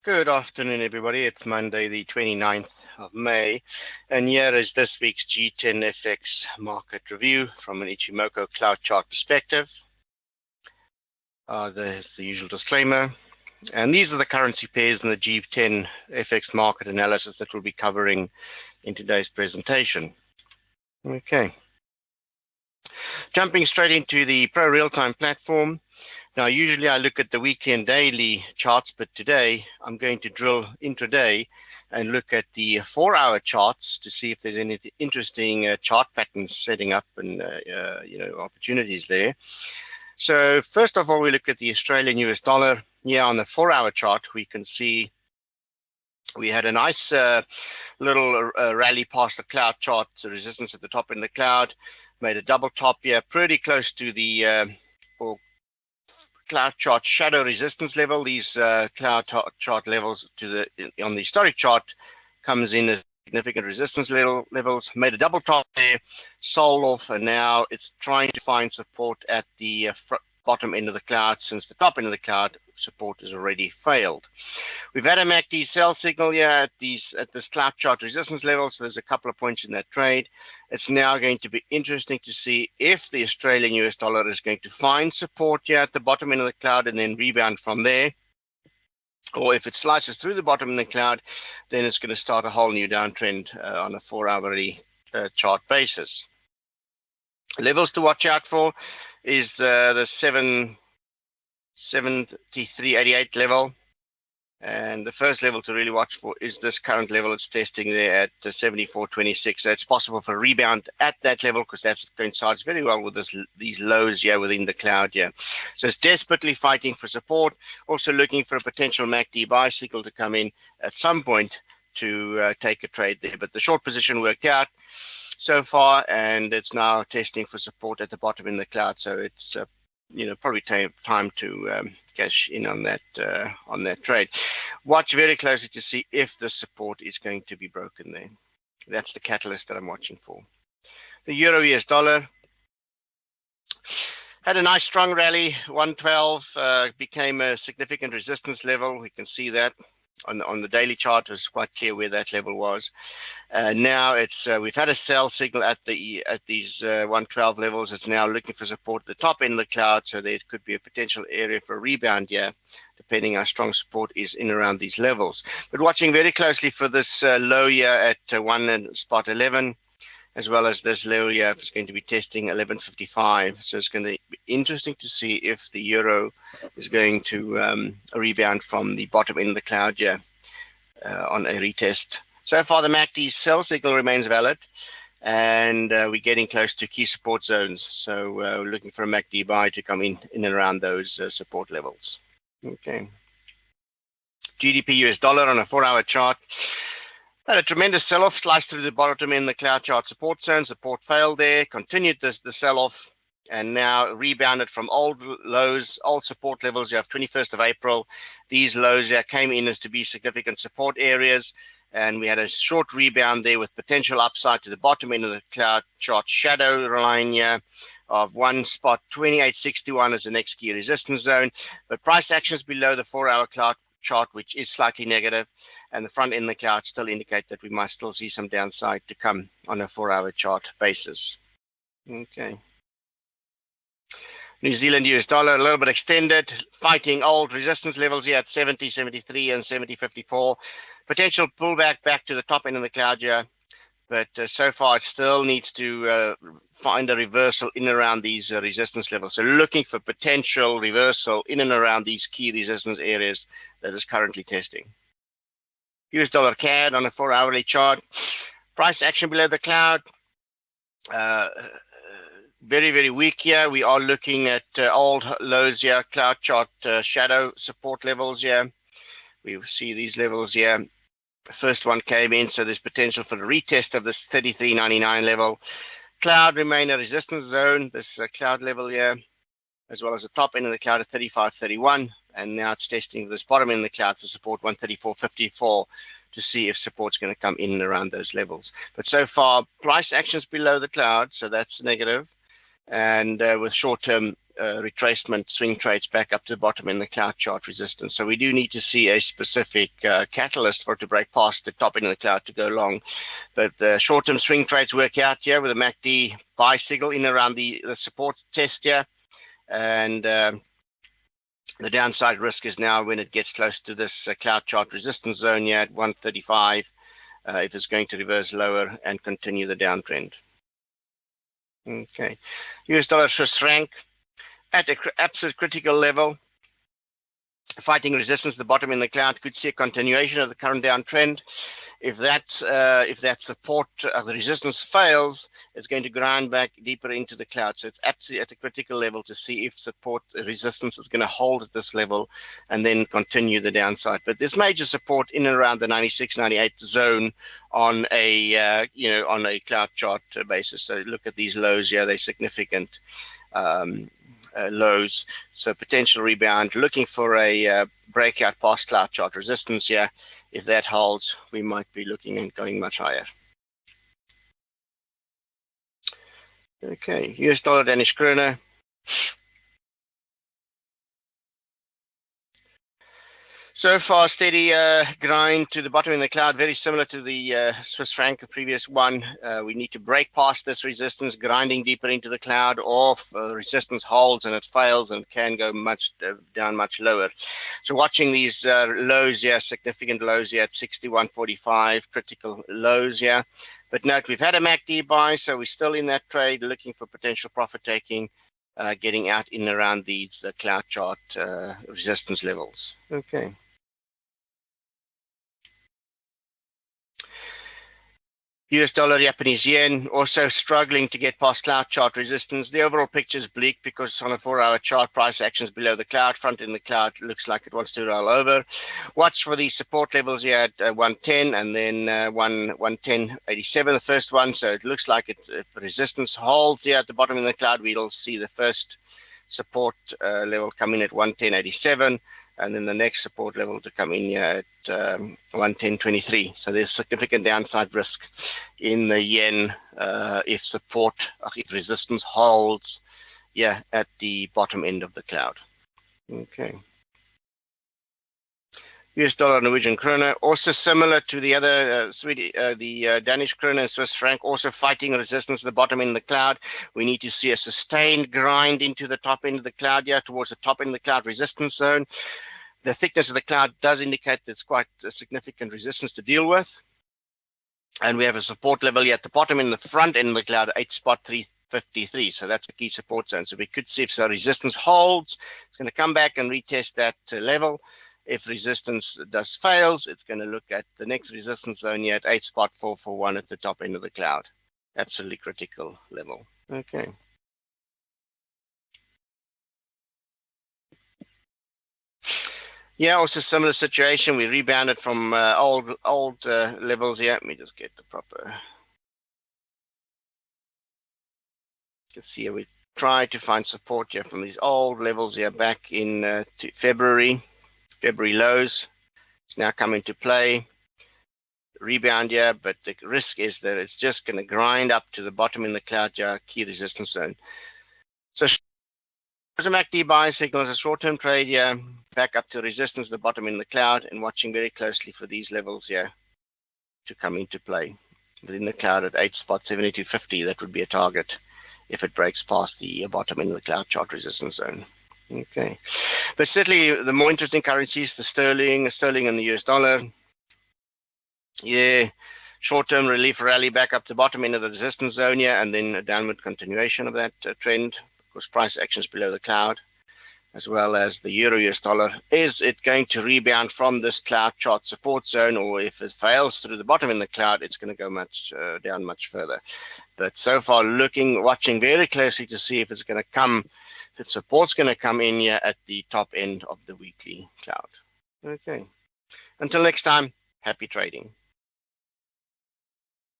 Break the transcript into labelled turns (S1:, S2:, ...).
S1: Good afternoon, everybody. It's Monday, the 29th of May, and here is this week's G10 FX market review from an Ichimoku cloud chart perspective. There's the usual disclaimer, and these are the currency pairs in the G10 FX market analysis that we'll be covering in today's presentation. Okay. Jumping straight into the Pro Real-Time platform. Now, usually I look at the weekly and daily charts, but today I'm going to drill intraday and look at the 4-hour charts to see if there's any interesting chart patterns setting up and opportunities there. So first of all, we look at the Australian US dollar. Yeah, on the 4-hour chart, we can see we had a nice little rally past the cloud chart, so resistance at the top in the cloud, made a double top here, pretty close to the cloud chart shadow resistance level. These cloud chart levels on the historic chart comes in as significant resistance levels. Made a double top there, sold off, and now it's trying to find support at the bottom end of the cloud, since the top end of the cloud support has already failed. We've had a MACD sell signal here at this cloud chart resistance level, so there's a couple of points in that trade. It's now going to be interesting to see if the Australian US dollar is going to find support here at the bottom end of the cloud and then rebound from there, or if it slices through the bottom of the cloud, then it's going to start a whole new downtrend on a 4-hourly chart basis. Levels to watch out for is the 73.88 level, and the first level to really watch for is this current level it's testing there at 74.26. So it's possible for a rebound at that level, because that coincides very well with these lows here within the cloud here. So it's desperately fighting for support, also looking for a potential MACD buy signal to come in at some point to take a trade there. But the short position worked out so far, and it's now testing for support at the bottom in the cloud. So it's probably time to cash in on that trade. Watch very closely to see if the support is going to be broken there. That's the catalyst that I'm watching for. The Euro US dollar had a nice strong rally. 112 became a significant resistance level. We can see that on the daily chart. It was quite clear where that level was. Now we've had a sell signal at these 112 levels. It's now looking for support at the top end of the cloud, so there could be a potential area for a rebound here, depending how strong support is in around these levels. But watching very closely for this low here at 1.11, as well as this low here is going to be testing 11.55. So it's going to be interesting to see if the euro is going to rebound from the bottom end of the cloud here on a retest. So far, the MACD sell signal remains valid, and we're getting close to key support zones. So we're looking for a MACD buy to come in and around those support levels. Okay. GDP US dollar on a 4-hour chart had a tremendous sell-off, sliced through the bottom in the cloud chart support zone. Support failed there, continued the sell-off, and now rebounded from old lows, old support levels. You have 21st of April. These lows here came in as to be significant support areas, and we had a short rebound there with potential upside to the bottom end of the cloud chart shadow line here of 1.2861 as the next key resistance zone. But price actions below the 4-hour cloud chart, which is slightly negative, and the front end of the cloud still indicate that we might still see some downside to come on a 4-hour chart basis. Okay. New Zealand US dollar, a little bit extended, fighting old resistance levels here at 70, 73, and 70.54. Potential pullback back to the top end of the cloud here, but so far it still needs to find a reversal in and around these resistance levels. So looking for potential reversal in and around these key resistance areas that is currently testing. US dollar CAD on a 4-hourly chart. Price action below the cloud. Very, very weak here. We are looking at old lows here, cloud chart shadow support levels here. We see these levels here. The first one came in, so there's potential for the retest of this 33.99 level. Cloud remain a resistance zone, this cloud level here, as well as the top end of the cloud at 35.31, and now it's testing this bottom end of the cloud to support 134.54 to see if support's going to come in and around those levels. But so far, price actions below the cloud, so that's negative. and with short-term retracement swing trades back up to the bottom in the cloud chart resistance. So we do need to see a specific catalyst for it to break past the top end of the cloud to go long. But the short-term swing trades work out here with a MACD buy signal in around the support test here. And the downside risk is now when it gets close to this cloud chart resistance zone here at 135, if it's going to reverse lower and continue the downtrend. Okay, US dollar Swiss franc at an absolute critical level, fighting resistance at the bottom in the cloud, could see a continuation of the current downtrend. If that support of the resistance fails, it's going to grind back deeper into the cloud. So it's absolutely at a critical level to see if support resistance is going to hold at this level and then continue the downside. But there's major support in and around the 96, 98 zone on a on a cloud chart basis. So look at these lows here; they're significant lows. So potential rebound. Looking for a breakout past cloud chart resistance here. If that holds, we might be looking and going much higher. Okay, US dollar Danish krone. So far, steady grind to the bottom in the cloud, very similar to the Swiss franc, the previous one. We need to break past this resistance, grinding deeper into the cloud, or if resistance holds and it fails and can go much down much lower. So watching these lows here, significant lows here at 61.45, critical lows here. But note, we've had a MACD buy, so we're still in that trade, looking for potential profit taking, getting out in and around these cloud chart resistance levels. Okay. US dollar, Japanese yen, also struggling to get past cloud chart resistance. The overall picture is bleak because on a 4-hour chart, price actions below the cloud, front in the cloud looks like it wants to roll over. Watch for these support levels here at 110 and then 110.87, the first one. So it looks like if resistance holds here at the bottom in the cloud, we'll see the first support level come in at 110.87. And then the next support level to come in here at 110.23. So there's significant downside risk in the yen if resistance holds at the bottom end of the cloud. Okay. US dollar, Norwegian krone, also similar to the other the Danish krone and Swiss franc, also fighting resistance at the bottom end of the cloud. We need to see a sustained grind into the top end of the cloud here, towards the top end of the cloud resistance zone. The thickness of the cloud does indicate that it's quite a significant resistance to deal with. And we have a support level here at the bottom in the front end of the cloud, 8.353. So that's the key support zone. So we could see if the resistance holds, it's going to come back and retest that level. If resistance fails, it's going to look at the next resistance zone here at 8.441 at the top end of the cloud. Absolutely critical level. Okay. Yeah, also similar situation. We rebounded from old levels here. Let me just get the proper. You can see here we tried to find support here from these old levels here back in to February lows. It's now come into play. Rebound here, but the risk is that it's just going to grind up to the bottom in the cloud here, key resistance zone. So as a MACD buy signal, as a short-term trade here, back up to resistance at the bottom in the cloud, and watching very closely for these levels here to come into play. Within the cloud at 8.7250, that would be a target if it breaks past the bottom in the cloud chart resistance zone. Okay, but certainly the more interesting currencies, the sterling and the US dollar. Yeah, short-term relief rally back up to the bottom end of the resistance zone here, and then a downward continuation of that trend. Of course, price actions below the cloud, as well as the euro US dollar. Is it going to rebound from this cloud chart support zone, or if it fails through the bottom in the cloud, it's going to go down much further. But so far, watching very closely to see if it's going to come, if support's going to come in here at the top end of the weekly cloud. Okay. Until next time, happy trading.